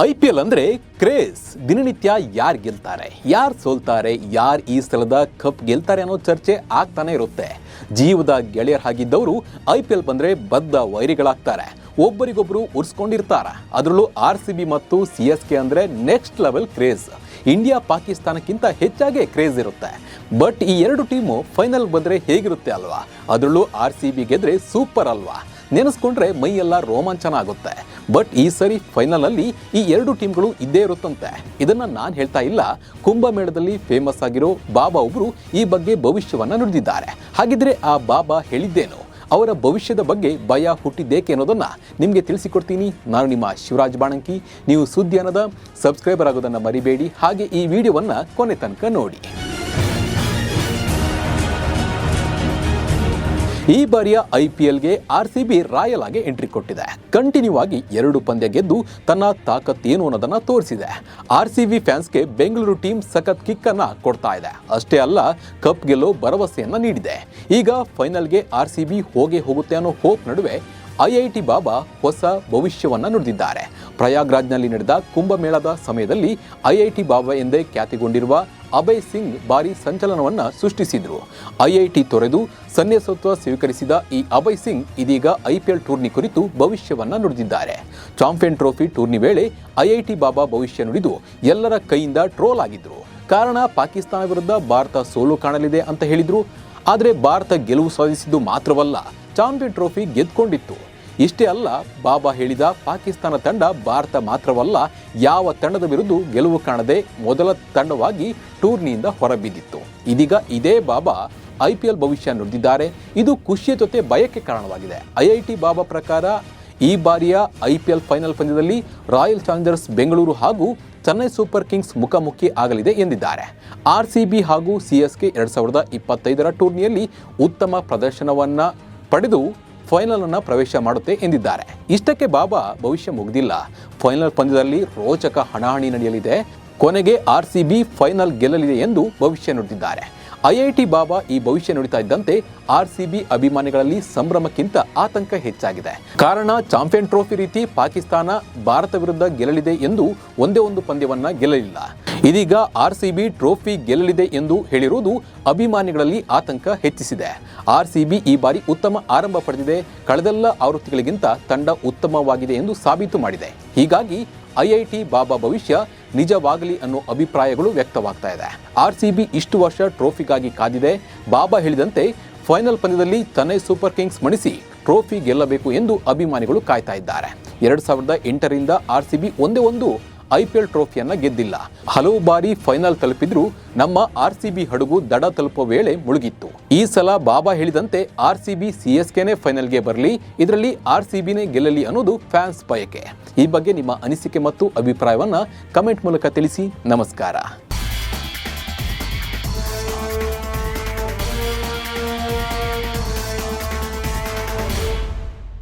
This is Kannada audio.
IPL ಅಂದ್ರೆ ಕ್ರೇಜ್. ದಿನನಿತ್ಯ ಯಾರು ಗೆಲ್ತಾರೆ, ಯಾರು ಸೋಲ್ತಾರೆ, ಯಾರು ಈ ಸಲದ ಕಪ್ ಗೆಲ್ತಾರೆ ಅನ್ನೋ ಚರ್ಚೆ ಆಗ್ತಾನೆ ಇರುತ್ತೆ. ಜೀವದ ಗೆಳೆಯರ್ ಆಗಿದ್ದವರು IPL ಬಂದ್ರೆ ಬದ್ಧ ವೈರಿಗಳಾಗ್ತಾರೆ, ಒಬ್ಬರಿಗೊಬ್ಬರು ಉರ್ಸ್ಕೊಂಡಿರ್ತಾರೆ. ಅದರಲ್ಲೂ RCB ಮತ್ತು CSK ಅಂದ್ರೆ ನೆಕ್ಸ್ಟ್ ಲೆವೆಲ್ ಕ್ರೇಜ್. ಇಂಡಿಯಾ ಪಾಕಿಸ್ತಾನಕ್ಕಿಂತ ಹೆಚ್ಚಾಗಿ ಕ್ರೇಜ್ ಇರುತ್ತೆ. ಬಟ್ ಈ ಎರಡು ಟೀಮು ಫೈನಲ್ ಬಂದ್ರೆ ಹೇಗಿರುತ್ತೆ ಅಲ್ವಾ? ಅದರಲ್ಲೂ RCB ಗೆದ್ರೆ ಸೂಪರ್ ಅಲ್ವಾ? ನೆನೆಸ್ಕೊಂಡ್ರೆ ಮೈಯೆಲ್ಲ ರೋಮಾಂಚನ ಆಗುತ್ತೆ. ಬಟ್ ಈ ಸರಿ ಫೈನಲ್ ಅಲ್ಲಿ ಈ ಎರಡು ಟೀಮ್ಗಳು ಇದ್ದೇ ಇರುತ್ತಂತೆ. ಇದನ್ನ ನಾನು ಹೇಳ್ತಾ ಇಲ್ಲ, ಕುಂಭಮೇಳದಲ್ಲಿ ಫೇಮಸ್ ಆಗಿರೋ ಬಾಬಾ ಒಬ್ರು ಈ ಬಗ್ಗೆ ಭವಿಷ್ಯವನ್ನ ನುಡಿದಿದ್ದಾರೆ. ಹಾಗಿದ್ರೆ ಆ ಬಾಬಾ ಹೇಳಿದ್ದೇನು, ಅವರ ಭವಿಷ್ಯದ ಬಗ್ಗೆ ಭಯ ಹುಟ್ಟಿದ್ದೇಕೆ ಅನ್ನೋದನ್ನ ನಿಮಗೆ ತಿಳಿಸಿಕೊಡ್ತೀನಿ. ನಾನು ನಿಮ್ಮ ಶಿವರಾಜ್ ಬಾಣಂಕಿ. ನೀವು ಸುದ್ದಿಯಾನದ ಸಬ್ಸ್ಕ್ರೈಬರ್ ಆಗೋದನ್ನ ಮರಿಬೇಡಿ. ಹಾಗೆ ಈ ವಿಡಿಯೋವನ್ನ ಕೊನೆ ತನಕ ನೋಡಿ. ಈ ಬಾರಿಯ IPLಗೆ RCB ರಾಯಲ್ ಆಗಿ ಎಂಟ್ರಿ ಕೊಟ್ಟಿದೆ. ಕಂಟಿನ್ಯೂ ಆಗಿ 2 ಪಂದ್ಯ ಗೆದ್ದು ತನ್ನ ತಾಕತ್ತೇನು ಅನ್ನೋದನ್ನ ತೋರಿಸಿದೆ. RCB ಫ್ಯಾನ್ಸ್ಗೆ ಬೆಂಗಳೂರು ಟೀಮ್ ಸಖತ್ ಕಿಕ್ ಅನ್ನ ಕೊಡ್ತಾ ಇದೆ. ಅಷ್ಟೇ ಅಲ್ಲ, ಕಪ್ ಗೆಲ್ಲೋ ಭರವಸೆಯನ್ನ ನೀಡಿದೆ. ಈಗ ಫೈನಲ್ಗೆ RCB ಹೋಗುತ್ತೆ ಅನ್ನೋ ಹೋಪ್ ನಡುವೆ IIT ಬಾಬಾ ಹೊಸ ಭವಿಷ್ಯವನ್ನ ನುಡಿದಿದ್ದಾರೆ. ಪ್ರಯಾಗ್ರಾಜ್ನಲ್ಲಿ ನಡೆದ ಕುಂಭಮೇಳದ ಸಮಯದಲ್ಲಿ IIT ಬಾಬಾ ಎಂದೇ ಖ್ಯಾತಿಗೊಂಡಿರುವ ಅಭಯ್ ಸಿಂಗ್ ಭಾರಿ ಸಂಚಲನವನ್ನ ಸೃಷ್ಟಿಸಿದ್ರು. IIT ತೊರೆದು ಸನ್ಯಾಸತ್ವ ಸ್ವೀಕರಿಸಿದ ಈ ಅಭಯ್ ಸಿಂಗ್ ಇದೀಗ IPL ಟೂರ್ನಿ ಕುರಿತು ಭವಿಷ್ಯವನ್ನ ನುಡಿದಿದ್ದಾರೆ. ಚಾಂಪಿಯನ್ ಟ್ರೋಫಿ ಟೂರ್ನಿ ವೇಳೆ IIT ಬಾಬಾ ಭವಿಷ್ಯ ನುಡಿದು ಎಲ್ಲರ ಕೈಯಿಂದ ಟ್ರೋಲ್ ಆಗಿದ್ರು. ಕಾರಣ ಪಾಕಿಸ್ತಾನ ವಿರುದ್ಧ ಭಾರತ ಸೋಲು ಕಾಣಲಿದೆ ಅಂತ ಹೇಳಿದ್ರು. ಆದರೆ ಭಾರತ ಗೆಲುವು ಸಾಧಿಸಿದ್ದು ಮಾತ್ರವಲ್ಲ, ಚಾಂಪಿಯನ್ ಟ್ರೋಫಿ ಗೆದ್ಕೊಂಡಿತ್ತು. ಇಷ್ಟೇ ಅಲ್ಲ, ಬಾಬಾ ಹೇಳಿದ ಪಾಕಿಸ್ತಾನ ತಂಡ ಭಾರತ ಮಾತ್ರವಲ್ಲ, ಯಾವ ತಂಡದ ವಿರುದ್ಧ ಗೆಲುವು ಕಾಣದೆ ಮೊದಲ ತಂಡವಾಗಿ ಟೂರ್ನಿಯಿಂದ ಹೊರಬಿದ್ದಿತ್ತು. ಇದೀಗ ಇದೇ ಬಾಬಾ IPL ಭವಿಷ್ಯ ನುಡಿದಿದ್ದಾರೆ. ಇದು ಖುಷಿಯ ಜೊತೆ ಭಯಕ್ಕೆ ಕಾರಣವಾಗಿದೆ. IIT ಬಾಬಾ ಪ್ರಕಾರ ಈ ಬಾರಿಯ IPL ಫೈನಲ್ ಪಂದ್ಯದಲ್ಲಿ ರಾಯಲ್ ಚಾಲೆಂಜರ್ಸ್ ಬೆಂಗಳೂರು ಹಾಗೂ ಚೆನ್ನೈ ಸೂಪರ್ ಕಿಂಗ್ಸ್ ಮುಖಾಮುಖಿ ಆಗಲಿದೆ ಎಂದಿದ್ದಾರೆ. RCB ಹಾಗೂ CSK 2025ರ ಟೂರ್ನಿಯಲ್ಲಿ ಉತ್ತಮ ಪ್ರದರ್ಶನವನ್ನ ಪಡೆದು ಫೈನಲ್ ಅನ್ನ ಪ್ರವೇಶ ಮಾಡುತ್ತೆ ಎಂದಿದ್ದಾರೆ. ಇಷ್ಟಕ್ಕೆ ಬಾಬಾ ಭವಿಷ್ಯ ಮುಗಿದಿಲ್ಲ. ಫೈನಲ್ ಪಂದ್ಯದಲ್ಲಿ ರೋಚಕ ಹಣಾಹಣಿ ನಡೆಯಲಿದೆ. ಕೊನೆಗೆ RCB ಫೈನಲ್ ಗೆಲ್ಲಲಿದೆ ಎಂದು ಭವಿಷ್ಯ ನುಡಿದಿದ್ದಾರೆ. IIT ಬಾಬಾ ಈ ಭವಿಷ್ಯ ನುಡಿತಾ ಇದ್ದಂತೆ RCB ಅಭಿಮಾನಿಗಳಲ್ಲಿ ಸಂಭ್ರಮಕ್ಕಿಂತ ಆತಂಕ ಹೆಚ್ಚಾಗಿದೆ. ಕಾರಣ, ಚಾಂಪಿಯನ್ ಟ್ರೋಫಿ ರೀತಿ ಪಾಕಿಸ್ತಾನ ಭಾರತ ವಿರುದ್ಧ ಗೆಲ್ಲಲಿದೆ ಎಂದು ಒಂದೇ ಒಂದು ಪಂದ್ಯವನ್ನ ಗೆಲ್ಲಲಿಲ್ಲ. ಇದೀಗ RCB ಟ್ರೋಫಿ ಗೆಲ್ಲಲಿದೆ ಎಂದು ಹೇಳಿರುವುದು ಅಭಿಮಾನಿಗಳಲ್ಲಿ ಆತಂಕ ಹೆಚ್ಚಿಸಿದೆ. RCB ಈ ಬಾರಿ ಉತ್ತಮ ಆರಂಭ ಪಡೆದಿದೆ. ಕಳೆದೆಲ್ಲ ಆವೃತ್ತಿಗಳಿಗಿಂತ ತಂಡ ಉತ್ತಮವಾಗಿದೆ ಎಂದು ಸಾಬೀತು ಮಾಡಿದೆ. ಹೀಗಾಗಿ IIT ಬಾಬಾ ಭವಿಷ್ಯ ನಿಜವಾಗಲಿ ಅನ್ನೋ ಅಭಿಪ್ರಾಯಗಳು ವ್ಯಕ್ತವಾಗ್ತಾ ಇದೆ. RCB ಇಷ್ಟು ವರ್ಷ ಟ್ರೋಫಿಗಾಗಿ ಕಾದಿದೆ. ಬಾಬಾ ಹೇಳಿದಂತೆ ಫೈನಲ್ ಪಂದ್ಯದಲ್ಲಿ ಚೆನ್ನೈ ಸೂಪರ್ ಕಿಂಗ್ಸ್ ಮಣಿಸಿ ಟ್ರೋಫಿ ಗೆಲ್ಲಬೇಕು ಎಂದು ಅಭಿಮಾನಿಗಳು ಕಾಯ್ತಾ ಇದ್ದಾರೆ. 2008ರಿಂದ RCB ಒಂದೇ ಒಂದು IPL ಟ್ರೋಫಿಯನ್ನ ಗೆದ್ದಿಲ್ಲ. ಹಲವು ಬಾರಿ ಫೈನಲ್ ತಲುಪಿದ್ರು ನಮ್ಮ RCB ಹಡಗು ದಡ ತಲುಪುವ ವೇಳೆ ಮುಳುಗಿತ್ತು. ಈ ಸಲ ಬಾಬಾ ಹೇಳಿದಂತೆ RCB CSKನೇ ಫೈನಲ್ಗೆ ಬರಲಿ, ಇದರಲ್ಲಿ RCBನೇ ಗೆಲ್ಲಲಿ ಅನ್ನೋದು ಫ್ಯಾನ್ಸ್ ಬಯಕೆ. ಈ ಬಗ್ಗೆ ನಿಮ್ಮ ಅನಿಸಿಕೆ ಮತ್ತು ಅಭಿಪ್ರಾಯವನ್ನ ಕಮೆಂಟ್ ಮೂಲಕ ತಿಳಿಸಿ. ನಮಸ್ಕಾರ.